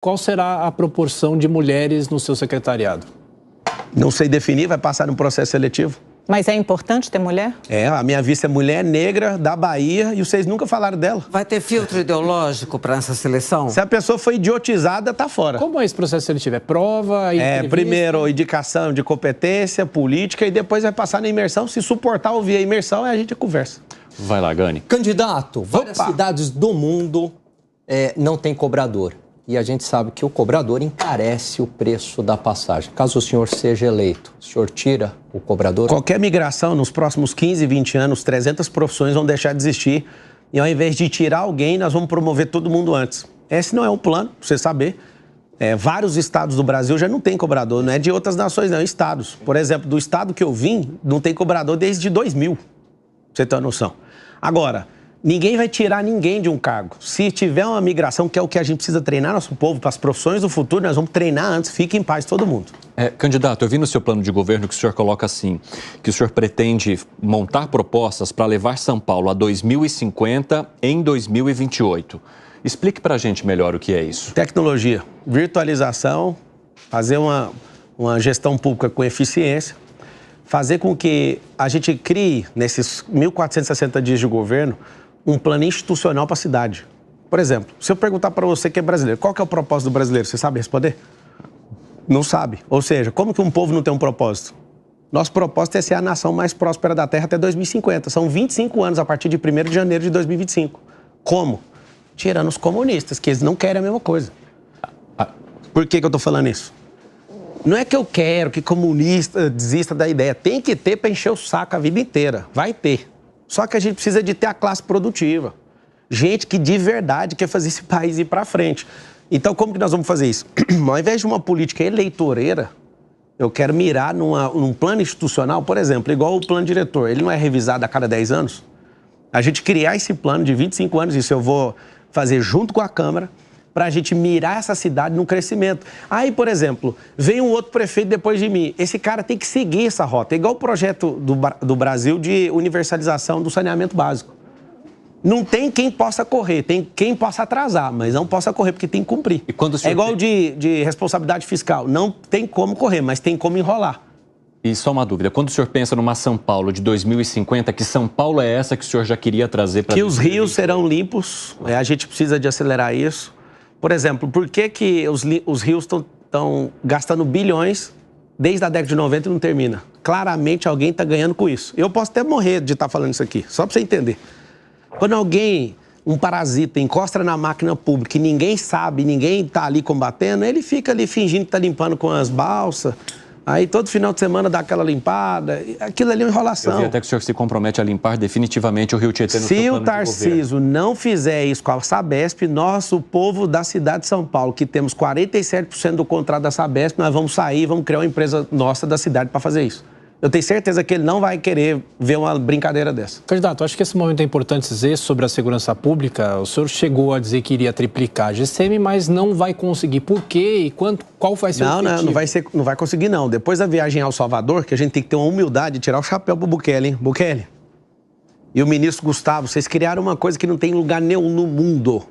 Qual será a proporção de mulheres no seu secretariado? Não sei definir, vai passar no processo seletivo. Mas é importante ter mulher? A minha vice é mulher negra da Bahia e vocês nunca falaram dela. Vai ter filtro ideológico para essa seleção? Se a pessoa foi idiotizada, tá fora. Como é esse processo seletivo? É prova, entrevista? Primeiro indicação de competência política e depois vai passar na imersão. Se suportar ouvir a imersão, a gente conversa. Vai lá, Gani. Candidato, várias cidades do mundo não tem cobrador. E a gente sabe que o cobrador encarece o preço da passagem. Caso o senhor seja eleito, o senhor tira o cobrador? Qualquer migração, nos próximos 15, 20 anos, 300 profissões vão deixar de existir. E ao invés de tirar alguém, nós vamos promover todo mundo antes. Esse não é o plano, pra você saber. Vários estados do Brasil já não tem cobrador, não é de outras nações, não, estados. Por exemplo, do estado que eu vim, não tem cobrador desde 2000, pra você ter uma noção. Agora, ninguém vai tirar ninguém de um cargo. Se tiver uma migração, que é o que a gente precisa treinar nosso povo para as profissões do futuro, nós vamos treinar antes. Fique em paz todo mundo. Candidato, eu vi no seu plano de governo que o senhor coloca assim, que o senhor pretende montar propostas para levar São Paulo a 2050 em 2028. Explique para a gente melhor o que é isso. Tecnologia, virtualização, fazer uma gestão pública com eficiência, fazer com que a gente crie, nesses 1.460 dias de governo, um plano institucional para a cidade. Por exemplo, se eu perguntar para você que é brasileiro, qual que é o propósito do brasileiro? Você sabe responder? Não sabe. Ou seja, como que um povo não tem um propósito? Nosso propósito é ser a nação mais próspera da Terra até 2050. São 25 anos a partir de 1º de janeiro de 2025. Como? Tirando os comunistas, que eles não querem a mesma coisa. Por que eu estou falando isso? Não é que eu quero que comunista desista da ideia. Tem que ter para encher o saco a vida inteira. Vai ter. Só que a gente precisa de ter a classe produtiva. Gente que de verdade quer fazer esse país ir para frente. Então, como que nós vamos fazer isso? Ao invés de uma política eleitoreira, eu quero mirar num plano institucional, por exemplo, igual o plano diretor. Ele não é revisado a cada 10 anos? A gente criar esse plano de 25 anos, isso eu vou fazer junto com a Câmara, para a gente mirar essa cidade no crescimento. Aí, por exemplo, vem um outro prefeito depois de mim. Esse cara tem que seguir essa rota. É igual o projeto do Brasil de universalização do saneamento básico. Não tem quem possa correr, tem quem possa atrasar, mas não possa correr, porque tem que cumprir. E quando o senhor igual de responsabilidade fiscal. Não tem como correr, mas tem como enrolar. E só uma dúvida, quando o senhor pensa numa São Paulo de 2050, que São Paulo é essa que o senhor já queria trazer para... Que os rios serão limpos, a gente precisa de acelerar isso. Por exemplo, por que os rios estão gastando bilhões desde a década de 90 e não termina? Claramente alguém está ganhando com isso. Eu posso até morrer de estar falando isso aqui, só para você entender. Quando alguém, um parasita, encosta na máquina pública e ninguém sabe, ninguém está ali combatendo, ele fica ali fingindo que está limpando com as balsas. Aí todo final de semana dá aquela limpada, aquilo ali é uma enrolação. Eu vi até que o senhor se compromete a limpar definitivamente o Rio Tietê no seu plano de governo. Se o Tarcísio não fizer isso com a Sabesp, nós, o povo da cidade de São Paulo, que temos 47% do contrato da Sabesp, nós vamos sair, vamos criar uma empresa nossa da cidade para fazer isso. Eu tenho certeza que ele não vai querer ver uma brincadeira dessa. Candidato, acho que esse momento é importante dizer sobre a segurança pública. O senhor chegou a dizer que iria triplicar a GCM, mas não vai conseguir. Por quê e qual vai ser o objetivo? Não vai conseguir, não. Depois da viagem ao Salvador, que a gente tem que ter uma humildade de tirar o chapéu pro Bukele, hein? Bukele. E o ministro Gustavo, vocês criaram uma coisa que não tem lugar nenhum no mundo.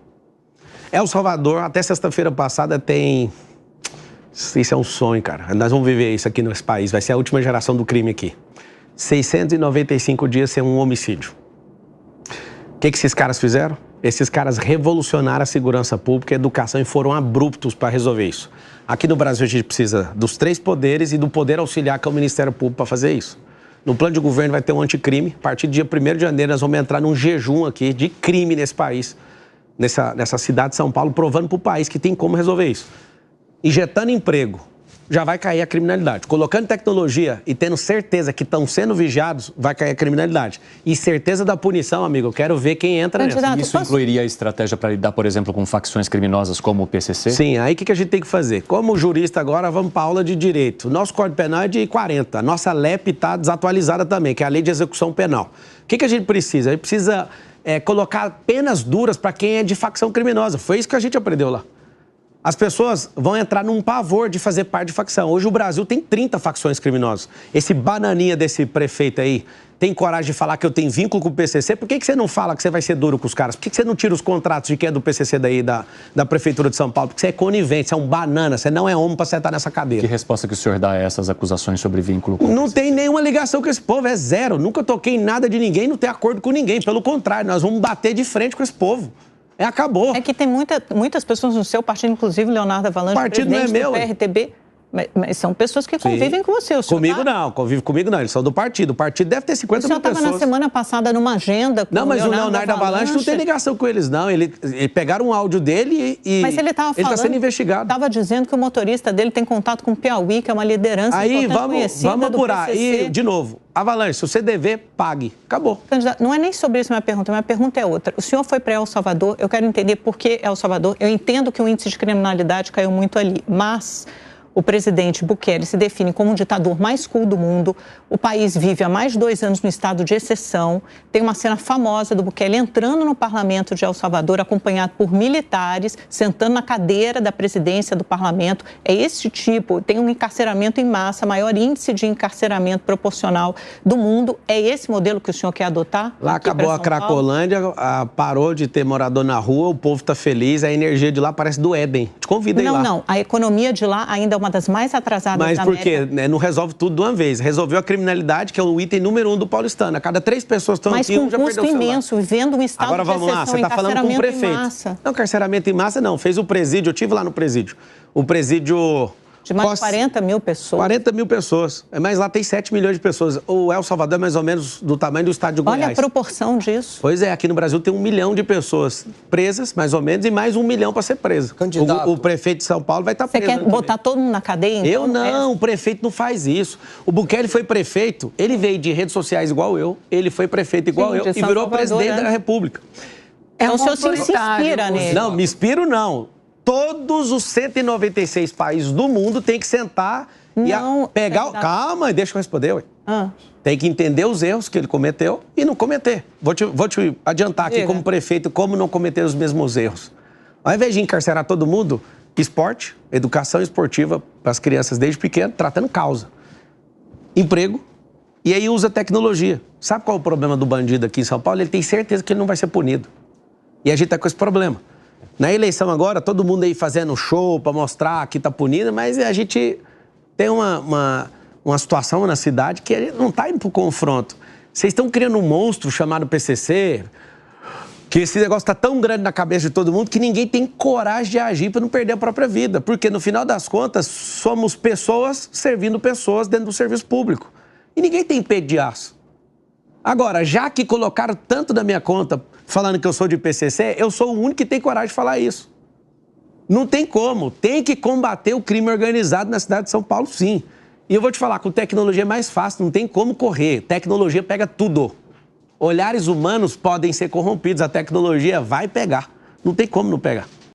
El Salvador, até sexta-feira passada, tem... Isso é um sonho, cara. Nós vamos viver isso aqui nesse país. Vai ser a última geração do crime aqui. 695 dias sem um homicídio. O que esses caras fizeram? Esses caras revolucionaram a segurança pública e a educação e foram abruptos para resolver isso. Aqui no Brasil a gente precisa dos 3 poderes e do poder auxiliar, que é o Ministério Público, para fazer isso. No plano de governo vai ter um anticrime. A partir do dia 1º de janeiro nós vamos entrar num jejum aqui de crime nesse país, nessa cidade de São Paulo, provando para o país que tem como resolver isso. Injetando emprego, já vai cair a criminalidade. Colocando tecnologia e tendo certeza que estão sendo vigiados, vai cair a criminalidade. E certeza da punição, amigo, eu quero ver quem entra nessa. Isso incluiria a estratégia para lidar, por exemplo, com facções criminosas como o PCC? Sim, aí o que a gente tem que fazer? Como jurista agora, vamos para a aula de direito. Nosso Código Penal é de 40. Nossa LEP está desatualizada também, que é a Lei de Execução Penal. O que a gente precisa? A gente precisa colocar penas duras para quem é de facção criminosa. Foi isso que a gente aprendeu lá. as pessoas vão entrar num pavor de fazer parte de facção. Hoje o Brasil tem 30 facções criminosas. Esse bananinha desse prefeito aí tem coragem de falar que eu tenho vínculo com o PCC? Por que você não fala que você vai ser duro com os caras? Por que você não tira os contratos de quem é do PCC daí, da Prefeitura de São Paulo? Porque você é conivente, você é um banana, você não é homem para sentar nessa cadeira. Que resposta que o senhor dá a essas acusações sobre vínculo com o Não PCC? tem nenhuma ligação com esse povo, é zero. Nunca toquei em nada de ninguém, não tem acordo com ninguém. Pelo contrário, nós vamos bater de frente com esse povo. Acabou. É que tem muitas pessoas no seu partido, inclusive Leonardo Avalanche, o partido não é meu, do PRTB, mas são pessoas que convivem com você. Comigo não, convive comigo não, eles são do partido. O partido deve ter 50 mil pessoas. O senhor estava na semana passada numa agenda com o Leonardo Avalanche não tem ligação com eles, não. Ele pegaram um áudio dele e mas ele estava está sendo investigado. Estava dizendo que o motorista dele tem contato com o Piauí, que é uma liderança conhecida vamos apurar. Do PCC. E, de novo, Avalanche, se você dever, pague. Acabou. Candidato, não é nem sobre isso minha pergunta é outra. O senhor foi para El Salvador, eu quero entender por que El Salvador. Eu entendo que o índice de criminalidade caiu muito ali, mas o presidente Bukele se define como o ditador mais cool do mundo. O país vive há mais de 2 anos no estado de exceção. Tem uma cena famosa do Bukele entrando no parlamento de El Salvador, acompanhado por militares, sentando na cadeira da presidência do parlamento. É esse tipo, tem um encarceramento em massa, maior índice de encarceramento proporcional do mundo. É esse modelo que o senhor quer adotar? Lá acabou a Cracolândia, parou de ter morador na rua, o povo está feliz, a energia de lá parece do Éden. Te convido aí lá. Não, a economia de lá ainda é uma das mais atrasadas da América. Mas por quê? Não resolve tudo de uma vez. Resolveu a criminalidade, que é o item número 1 do paulistano. A cada 3 pessoas estão aqui, um já perdeu o celular. Mas com custo imenso, vivendo um estado Agora, de exceção, vamos lá, você está falando com o prefeito. Não, encarceramento em massa não. Fez o presídio, eu estive lá no presídio. O presídio... De mais de 40 mil pessoas. 40 mil pessoas. Mas lá tem 7 milhões de pessoas. O El Salvador é mais ou menos do tamanho do estado de Goiás. Olha a proporção disso. Pois é, aqui no Brasil tem 1 milhão de pessoas presas, mais ou menos, e mais 1 milhão para ser preso. Candidato. O prefeito de São Paulo vai estar preso. Você quer botar todo mundo na cadeia? Então? Eu não, o prefeito não faz isso. O Bukele foi prefeito, ele veio de redes sociais igual eu, ele foi prefeito igual eu e virou presidente da República. Então o senhor se inspira nele. Não, me inspiro não. Todos os 196 países do mundo têm que sentar e pegar... Calma, deixa eu responder, ué. Tem que entender os erros que ele cometeu e não cometer. Vou te adiantar aqui como prefeito como não cometer os mesmos erros. Ao invés de encarcerar todo mundo, esporte, educação esportiva para as crianças desde pequeno, tratando causa. Emprego, e aí usa tecnologia. Sabe qual é o problema do bandido aqui em São Paulo? Ele tem certeza que ele não vai ser punido. E a gente está com esse problema. Na eleição agora, todo mundo aí fazendo show para mostrar que está punido, mas a gente tem uma situação na cidade que a gente não está indo para o confronto. Vocês estão criando um monstro chamado PCC, que esse negócio está tão grande na cabeça de todo mundo que ninguém tem coragem de agir para não perder a própria vida. Porque, no final das contas, somos pessoas servindo pessoas dentro do serviço público. E ninguém tem peito de aço. Agora, já que colocaram tanto na minha conta falando que eu sou de PCC, eu sou o único que tem coragem de falar isso. Não tem como. Tem que combater o crime organizado na cidade de São Paulo, sim. E eu vou te falar, com tecnologia é mais fácil, não tem como correr. Tecnologia pega tudo. Olhares humanos podem ser corrompidos, a tecnologia vai pegar. Não tem como não pegar.